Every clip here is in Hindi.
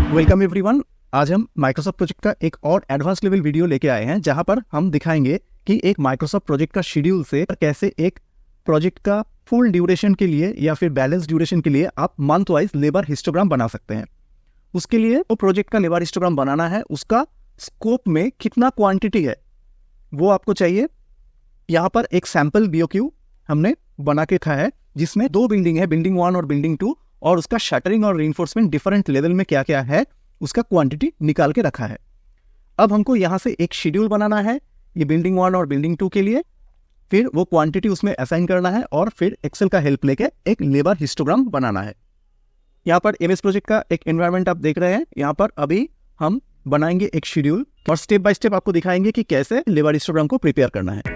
Welcome everyone. आज हम माइक्रोसॉफ्ट प्रोजेक्ट का एक और एडवांस लेवल वीडियो लेके आए हैं, जहां पर हम दिखाएंगे कि एक माइक्रोसॉफ्ट प्रोजेक्ट का शेड्यूल से कैसे एक प्रोजेक्ट का फुल ड्यूरेशन के लिए या फिर बैलेंस ड्यूरेशन के लिए आप मंथ वाइज लेबर हिस्टोग्राम बना सकते हैं। उसके लिए वो प्रोजेक्ट का लेबर हिस्टोग्राम बनाना है, उसका स्कोप में कितना क्वांटिटी है वो आपको चाहिए। यहाँ पर एक सैंपल बीओक्यू हमने बना के रखा है, जिसमें 2 बिल्डिंग है, बिल्डिंग 1 और बिल्डिंग 2, और उसका शटरिंग और रीइंफोर्समेंट डिफरेंट लेवल में क्या क्या है उसका क्वांटिटी निकाल के रखा है। अब हमको यहाँ से एक शेड्यूल बनाना है ये बिल्डिंग 1 और बिल्डिंग 2 के लिए, फिर वो क्वांटिटी उसमें असाइन करना है और फिर एक्सेल का हेल्प लेके एक लेबर हिस्टोग्राम बनाना है। यहाँ पर एमएस प्रोजेक्ट का एक एनवायरनमेंट आप देख रहे हैं। यहाँ पर अभी हम बनाएंगे एक शेड्यूल और स्टेप बाय स्टेप आपको दिखाएंगे कि कैसे लेबर हिस्टोग्राम को प्रिपेयर करना है।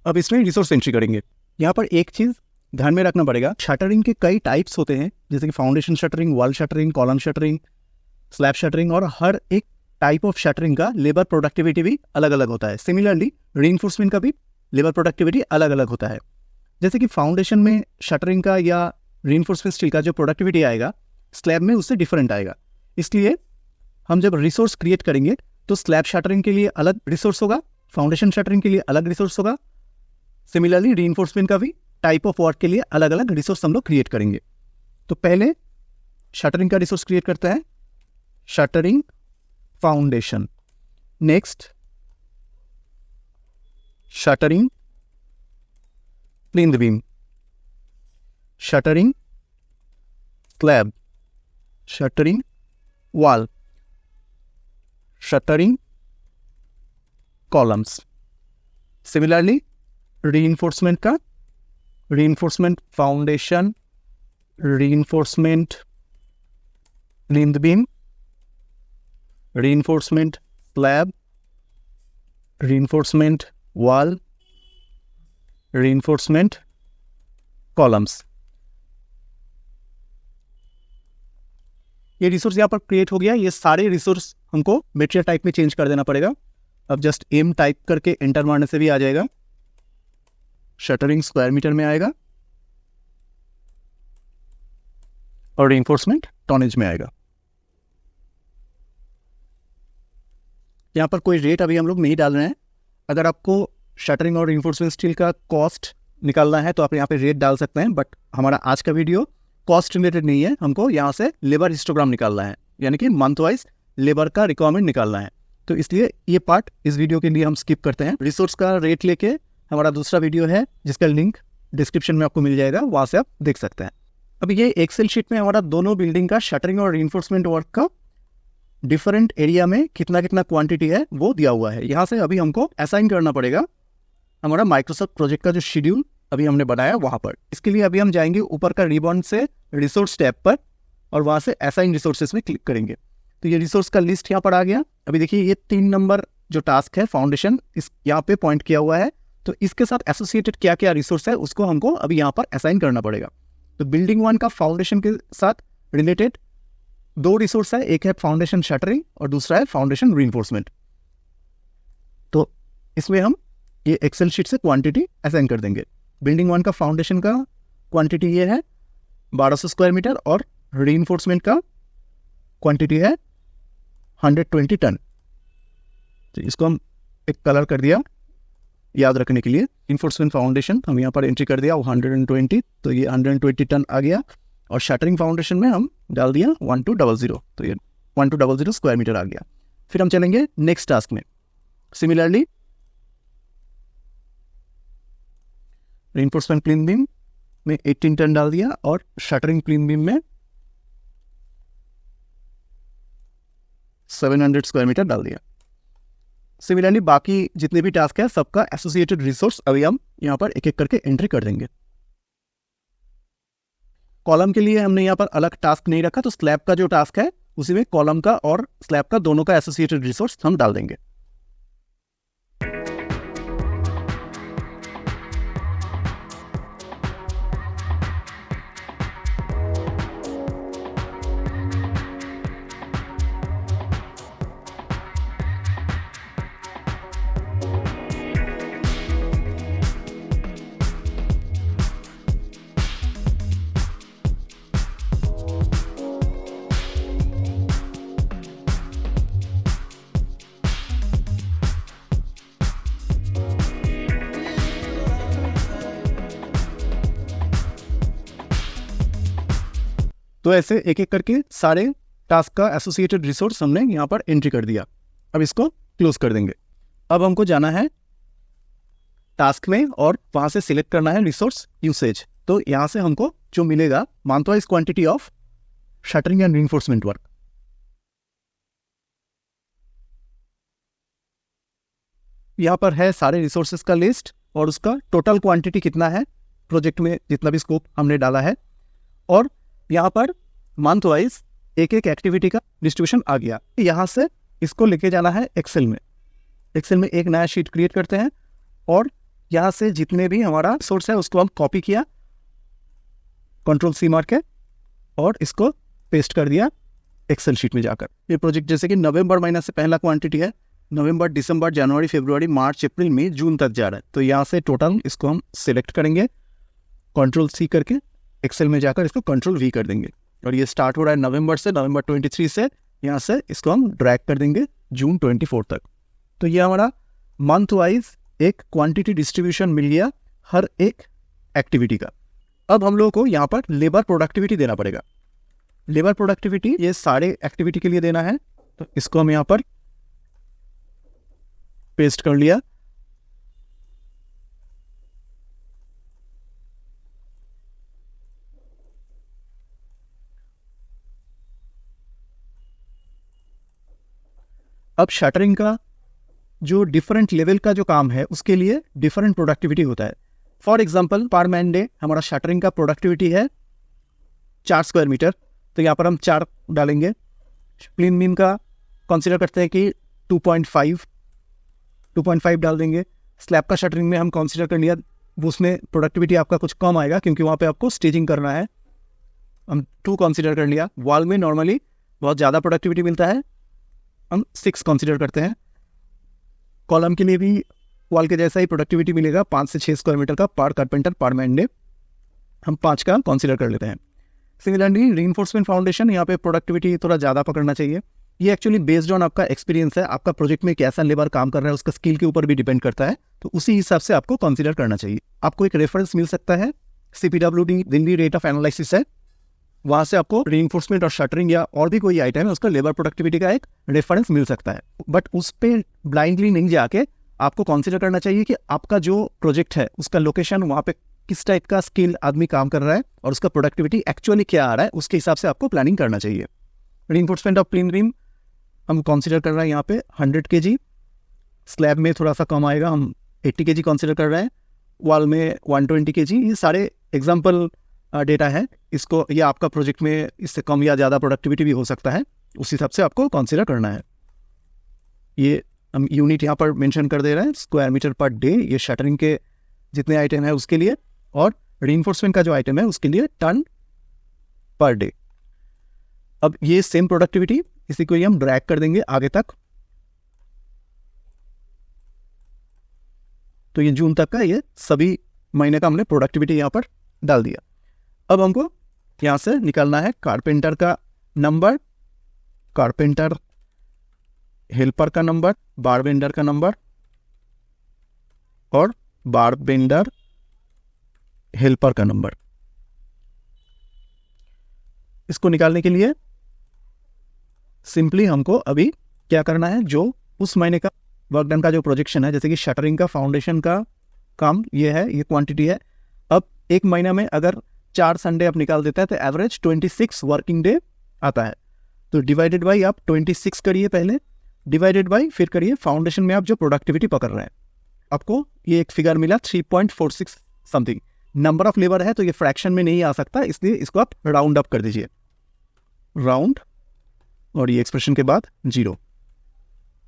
अब इसमें रिसोर्स एंट्री करेंगे। यहाँ पर एक चीज़ ध्यान में रखना पड़ेगा, शटरिंग के कई टाइप्स होते हैं, जैसे कि foundation shuttering, wall shuttering, column shuttering, slab shuttering, और हर एक टाइप ऑफ शटरिंग का लेबर प्रोडक्टिविटी भी अलग अलग होता है। सिमिलरली रीइंफोर्समेंट का भी लेबर प्रोडक्टिविटी अलग अलग होता है। जैसे कि फाउंडेशन में शटरिंग का या रीइंफोर्समेंट स्टील का जो प्रोडक्टिविटी आएगा, स्लैब में उससे डिफरेंट आएगा। इसलिए हम जब रिसोर्स क्रिएट करेंगे तो स्लैब शटरिंग के लिए अलग रिसोर्स होगा, फाउंडेशन शटरिंग के लिए अलग रिसोर्स होगा। सिमिलरली रीइंफोर्समेंट का भी टाइप ऑफ वर्क के लिए अलग अलग रिसोर्स हम लोग क्रिएट करेंगे। तो पहले शटरिंग का रिसोर्स क्रिएट करते हैं, shuttering foundation. Next shuttering plinth beam, shuttering slab, shuttering wall, shuttering columns. Similarly reinforcement का reinforcement foundation, reinforcement plinth beam, reinforcement slab, reinforcement wall, reinforcement columns. ये रिसोर्स यहाँ पर क्रिएट हो गया। ये सारे रिसोर्स हमको मटेरियल टाइप में चेंज कर देना पड़ेगा। अब जस्ट एम टाइप करके एंटर मारने से भी आ जाएगा। शटरिंग स्क्वायर मीटर में आएगा और रीइंफोर्समेंट टॉनेज में आएगा। यहाँ पर कोई रेट अभी हम लोग नहीं डाल रहे हैं। अगर आपको शटरिंग और रीइंफोर्समेंट स्टील का कॉस्ट निकालना है तो आप यहाँ पे रेट डाल सकते हैं, बट हमारा आज का वीडियो कॉस्ट रिलेटेड नहीं है। हमको यहाँ से लेबर हिस्टोग्राम निकालना है, यानी कि मंथ वाइज लेबर का रिक्वायरमेंट निकालना है। तो इसलिए ये पार्ट इस वीडियो के लिए हम स्किप करते हैं। रिसोर्स का रेट लेके हमारा दूसरा वीडियो है, जिसका लिंक डिस्क्रिप्शन में आपको मिल जाएगा, वहाँ से आप देख सकते हैं। अब ये एक्सेल शीट में हमारा दोनों बिल्डिंग का शटरिंग और रीइंफोर्समेंट वर्क का डिफरेंट एरिया में कितना कितना क्वांटिटी है वो दिया हुआ है। यहाँ से अभी हमको असाइन करना पड़ेगा हमारा माइक्रोसॉफ्ट प्रोजेक्ट का जो शेड्यूल अभी हमने बनाया वहाँ पर। इसके लिए अभी हम जाएंगे ऊपर का रिबॉन से रिसोर्स टैब पर और वहाँ से असाइन रिसोर्सेज में क्लिक करेंगे। तो ये रिसोर्स का लिस्ट यहाँ पर आ गया। अभी देखिए ये 3 नंबर जो टास्क है फाउंडेशन, इस यहाँ पे पॉइंट किया हुआ है। तो इसके साथ एसोसिएटेड क्या क्या रिसोर्स है उसको हमको अभी यहाँ पर असाइन करना पड़ेगा। तो बिल्डिंग 1 का फाउंडेशन के साथ रिलेटेड 2 रिसोर्स है, एक है फाउंडेशन शटरिंग और दूसरा है फाउंडेशन रीइंफोर्समेंट। तो इसमें हम ये एक्सेल शीट से क्वांटिटी असाइन कर देंगे। बिल्डिंग 1 का फाउंडेशन का क्वांटिटी ये है 1200 स्क्वायर मीटर और रीइंफोर्समेंट का क्वांटिटी है 120 टन। तो इसको हम एक कलर कर दिया याद रखने के लिए। रीइंफोर्समेंट फाउंडेशन हम यहाँ पर एंट्री कर दिया 120, तो ये 120 टन आ गया। और शटरिंग फाउंडेशन में हम डाल दिया 1200, तो ये 1200 स्क्वायर मीटर आ गया। फिर हम चलेंगे नेक्स्ट टास्क में। सिमिलरली रीइंफोर्समेंट प्लिंथ बीम में 18 टन डाल दिया और शटरिंग प्लिंथ बीम में 700 स्क्वायर मीटर डाल दिया। सिमिलरली बाकी जितने भी टास्क है सबका एसोसिएटेड रिसोर्स अभी हम यहाँ पर एक एक करके एंट्री कर देंगे। कॉलम के लिए हमने यहाँ पर अलग टास्क नहीं रखा, तो स्लैब का जो टास्क है उसी में कॉलम का और स्लैब का दोनों का एसोसिएटेड रिसोर्स हम डाल देंगे। तो ऐसे एक एक करके सारे टास्क का एसोसिएटेड रिसोर्स हमने यहाँ पर एंट्री कर दिया। अब इसको क्लोज कर देंगे। अब हमको जाना है टास्क में और वहाँ से सिलेक्ट करना है रिसोर्स यूसेज। तो यहाँ से हमको जो मिलेगा month wise quantity of shuttering and reinforcement work. यहाँ पर है सारे रिसोर्सेज का लिस्ट और उसका टोटल क्वांटिटी कितना है प्रोजेक्ट में, जितना भी स्कोप हमने डाला है। और यहाँ पर मंथ वाइज एक एक एक्टिविटी का डिस्ट्रीब्यूशन आ गया। यहाँ से इसको लेके जाना है एक्सेल में। एक्सेल में एक नया शीट क्रिएट करते हैं और यहाँ से जितने भी हमारा सोर्स है उसको हम कॉपी किया, Ctrl+C मार के, और इसको पेस्ट कर दिया एक्सेल शीट में जाकर। ये प्रोजेक्ट जैसे कि नवंबर महीना से पहला क्वांटिटी है, नवंबर, दिसंबर, जनवरी, फरवरी, मार्च, अप्रैल, मई, जून तक जा रहा है। तो यहाँ से टोटल इसको हम सिलेक्ट करेंगे, Ctrl+C करके एक्सेल में जाकर इसको Ctrl+V कर देंगे। और ये स्टार्ट हो रहा है नवंबर से, नवंबर 23 से, यहाँ से इसको हम ड्रैग कर देंगे जून 24 तक। तो ये हमारा मंथ वाइज एक क्वांटिटी डिस्ट्रीब्यूशन मिल गया हर एक एक्टिविटी का। अब हम लोगों को यहाँ पर लेबर प्रोडक्टिविटी देना पड़ेगा। लेबर प्रोडक्टिविटी ये सारे एक्टिविटी के लिए देना है, तो इसको हम यहाँ पर पेस्ट कर लिया। अब शटरिंग का जो डिफरेंट लेवल का जो काम है उसके लिए डिफरेंट प्रोडक्टिविटी होता है। फॉर एग्जांपल पर मैन डे हमारा शटरिंग का प्रोडक्टिविटी है 4 स्क्वायर मीटर, तो यहाँ पर हम 4 डालेंगे। प्लेन बीम का कंसीडर करते हैं कि 2.5 डाल देंगे। स्लैब का शटरिंग में हम कंसीडर कर लिया, उसमें प्रोडक्टिविटी आपका कुछ कम आएगा क्योंकि वहाँ पे आपको स्टेजिंग करना है, हम 2 कंसीडर कर लिया। वॉल में नॉर्मली बहुत ज़्यादा प्रोडक्टिविटी मिलता है, हम 6 कंसीडर करते हैं। कॉलम के लिए भी वॉल के जैसा ही प्रोडक्टिविटी मिलेगा 5 से 6 स्क्वायर मीटर का पर कारपेंटर पर मैन डे, हम 5 का कंसीडर कर लेते हैं। सिमिलरली रीइंफोर्समेंट फाउंडेशन, यहाँ पे प्रोडक्टिविटी थोड़ा ज़्यादा पकड़ना चाहिए। ये एक्चुअली बेस्ड ऑन आपका एक्सपीरियंस है, आपका प्रोजेक्ट में कैसा लेबर काम कर रहा है उसका स्किल के ऊपर भी डिपेंड करता है, तो उसी हिसाब से आपको कंसीडर करना चाहिए। आपको एक रेफरेंस मिल सकता है, CPWD Delhi rate of analysis है, वहाँ से आपको रीइंफोर्समेंट और शटरिंग या और भी कोई आइटम है उसका लेबर प्रोडक्टिविटी का एक रेफरेंस मिल सकता है। बट उस पर ब्लाइंडली नहीं जाके आपको कंसीडर करना चाहिए कि आपका जो प्रोजेक्ट है उसका लोकेशन, वहाँ पे किस टाइप का स्किल आदमी काम कर रहा है और उसका प्रोडक्टिविटी एक्चुअली क्या आ रहा है, उसके हिसाब से आपको प्लानिंग करना चाहिए। रीइंफोर्समेंट ऑफ प्लेन बीम हम कंसीडर कर रहे हैं यहाँ पे 100 kg, स्लैब में थोड़ा सा कम आएगा, हम 80 kg कंसीडर कर रहे हैं, वॉल में 120 kg। ये सारे एग्जाम्पल डेटा है, इसको ये आपका प्रोजेक्ट में इससे कम या ज़्यादा प्रोडक्टिविटी भी हो सकता है, उस हिसाब से आपको कंसीडर करना है। ये हम यूनिट यहाँ पर मेंशन कर दे रहे हैं, स्क्वायर मीटर पर डे, ये शटरिंग के जितने आइटम है उसके लिए, और रीइंफोर्समेंट का जो आइटम है उसके लिए टन पर डे। अब ये सेम प्रोडक्टिविटी, इसी को ही हम ड्रैग कर देंगे आगे तक, तो ये जून तक का ये सभी महीने का हमने प्रोडक्टिविटी यहाँ पर डाल दिया। अब हमको यहाँ से निकालना है कारपेंटर का नंबर, कारपेंटर हेल्पर का नंबर, बार बेंडर का नंबर और बार बेंडर हेल्पर का नंबर। इसको निकालने के लिए सिंपली हमको अभी क्या करना है, जो उस महीने का वर्क डन का जो प्रोजेक्शन है, जैसे कि शटरिंग का फाउंडेशन का काम ये है, ये क्वांटिटी है। अब एक महीना में अगर 4 संडे आप निकाल देता है तो एवरेज 26 वर्किंग डे आता है। तो डिवाइडेड बाई आप 26 करिए पहले, डिवाइडेड बाई फिर करिए फाउंडेशन में आप जो प्रोडक्टिविटी पकड़ रहे हैं, आपको ये एक फिगर मिला 3.46 समथिंग। नंबर ऑफ लेबर है तो ये फ्रैक्शन में नहीं आ सकता, इसलिए इसको आप राउंड अप कर दीजिए, राउंड, और ये एक्सप्रेशन के बाद 0।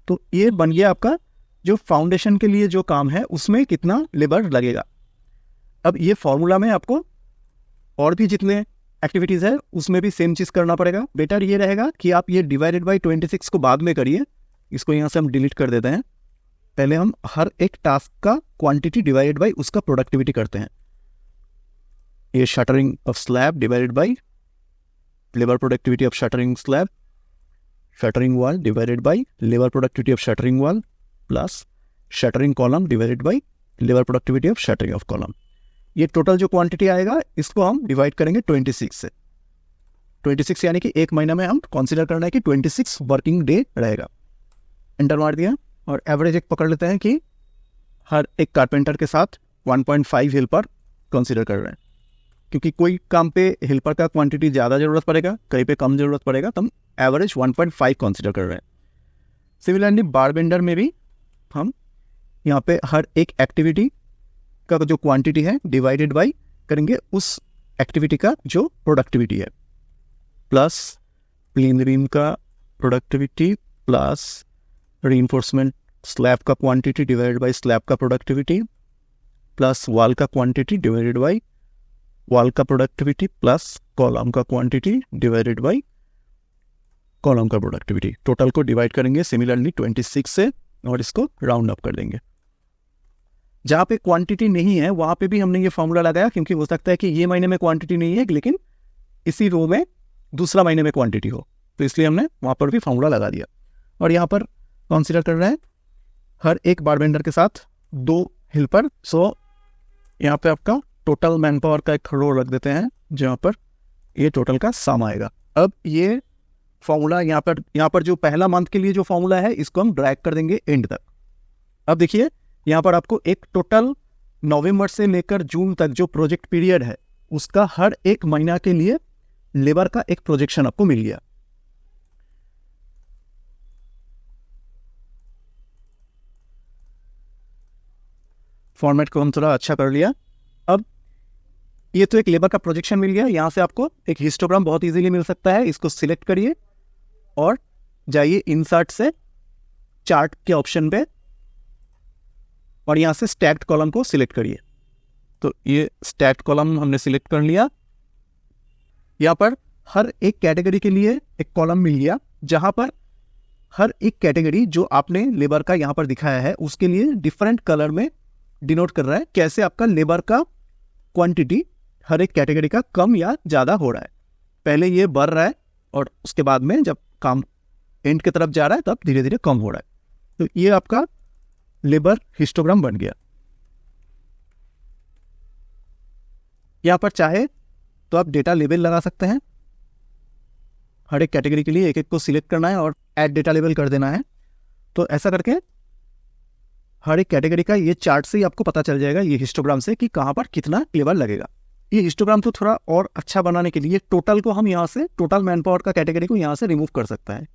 तो ये बन गया आपका जो फाउंडेशन के लिए जो काम है उसमें कितना लेबर लगेगा। अब ये फॉर्मूला में आपको और भी जितने एक्टिविटीज़ है उसमें भी सेम चीज़ करना पड़ेगा। बेटर ये रहेगा कि आप ये डिवाइडेड बाई 26 को बाद में करिए, इसको यहाँ से हम डिलीट कर देते हैं। पहले हम हर एक टास्क का क्वांटिटी डिवाइडेड बाई उसका प्रोडक्टिविटी करते हैं। ये shuttering of slab divided by labour productivity of shuttering slab, shuttering wall divided by labour productivity of shuttering wall, plus shuttering column divided by labour productivity of shuttering of column. ये टोटल जो क्वांटिटी आएगा इसको हम डिवाइड करेंगे 26 से। 26 यानी कि एक महीना में हम कंसीडर करना है कि 26 वर्किंग डे रहेगा। एंटर मार दिया और एवरेज एक पकड़ लेते हैं कि हर एक कारपेंटर के साथ 1.5 हेल्पर कंसीडर कर रहे हैं, क्योंकि कोई काम पे हेल्पर का क्वांटिटी ज़्यादा ज़रूरत पड़ेगा, कहीं पे कम ज़रूरत पड़ेगा, तो हम एवरेज 1.5 कंसीडर कर रहे हैं। सिमिलरली बार बेंडर में भी हम यहाँ पे हर एक एक्टिविटी का जो क्वांटिटी है डिवाइडेड बाई करेंगे उस एक्टिविटी का जो प्रोडक्टिविटी है, प्लस प्लेन बीम का प्रोडक्टिविटी प्लस रीइंफोर्समेंट स्लैब का क्वांटिटी डिवाइडेड बाई स्लैब का प्रोडक्टिविटी, प्लस वॉल का क्वांटिटी डिवाइडेड बाई वॉल का प्रोडक्टिविटी, प्लस कॉलम का क्वांटिटी डिवाइडेड बाई कॉलम का प्रोडक्टिविटी। टोटल को डिवाइड करेंगे सिमिलरली 26 से और इसको राउंड अप कर देंगे। जहाँ पे क्वांटिटी नहीं है वहाँ पे भी हमने ये फॉर्मूला लगाया, क्योंकि हो सकता है कि ये महीने में क्वांटिटी नहीं है लेकिन इसी रो में दूसरा महीने में क्वांटिटी हो, तो इसलिए हमने वहाँ पर भी फॉर्मूला लगा दिया। और यहाँ पर कंसीडर कर रहे हैं हर एक बार बेंडर के साथ 2 हेल्पर। सो यहाँ पे आपका टोटल मैन पावर का एक रो रख देते हैं जहाँ पर ये टोटल का सम आएगा। अब ये फॉर्मूला यहाँ पर जो पहला मंथ के लिए जो फॉर्मूला है इसको हम ड्रैग कर देंगे एंड तक। अब देखिए यहाँ पर आपको एक टोटल नवंबर से लेकर जून तक जो प्रोजेक्ट पीरियड है उसका हर एक महीना के लिए लेबर का एक प्रोजेक्शन आपको मिल गया। फॉर्मेट को हम थोड़ा अच्छा कर लिया। अब ये तो एक लेबर का प्रोजेक्शन मिल गया, यहाँ से आपको एक हिस्टोग्राम बहुत इजीली मिल सकता है। इसको सिलेक्ट करिए और जाइए इंसर्ट से चार्ट के ऑप्शन पे और यहाँ से स्टैक्ड कॉलम को सिलेक्ट करिए। तो ये स्टैक्ड कॉलम हमने सिलेक्ट कर लिया। यहाँ पर हर एक कैटेगरी के लिए एक कॉलम मिल गया, जहाँ पर हर एक कैटेगरी जो आपने लेबर का यहाँ पर दिखाया है उसके लिए डिफरेंट कलर में डिनोट कर रहा है कैसे आपका लेबर का क्वांटिटी हर एक कैटेगरी का कम या ज़्यादा हो रहा है। पहले ये बढ़ रहा है और उसके बाद में जब काम एंड की तरफ जा रहा है तब धीरे धीरे कम हो रहा है। तो ये आपका लेबर हिस्टोग्राम बन गया। यहाँ पर चाहे तो आप डेटा लेबल लगा सकते हैं, हर एक कैटेगरी के लिए एक एक को सिलेक्ट करना है और ऐड डेटा लेबल कर देना है। तो ऐसा करके हर एक कैटेगरी का ये चार्ट से ही आपको पता चल जाएगा ये हिस्टोग्राम से कि कहाँ पर कितना लेबर लगेगा। ये हिस्टोग्राम तो थोड़ा और अच्छा बनाने के लिए टोटल को हम यहाँ से टोटल मैन पावर का कैटेगरी को यहाँ से रिमूव कर सकता है।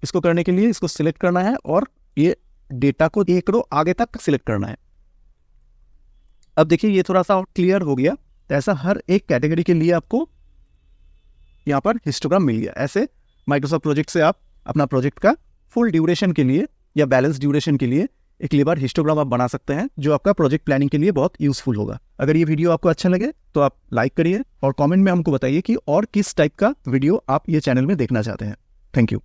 इसको करने के लिए इसको सिलेक्ट करना है और ये डेटा को एक रो आगे तक सिलेक्ट करना है। अब देखिए ये थोड़ा सा क्लियर हो गया। तो ऐसा हर एक कैटेगरी के लिए आपको यहाँ पर हिस्टोग्राम मिल गया। ऐसे माइक्रोसॉफ्ट प्रोजेक्ट से आप अपना प्रोजेक्ट का फुल ड्यूरेशन के लिए या बैलेंस ड्यूरेशन के लिए एक लेबर हिस्टोग्राम आप बना सकते हैं, जो आपका प्रोजेक्ट प्लानिंग के लिए बहुत यूजफुल होगा। अगर ये वीडियो आपको अच्छा लगे तो आप लाइक करिए और कमेंट में हमको बताइए कि और किस टाइप का वीडियो आप ये चैनल में देखना चाहते हैं। Thank you.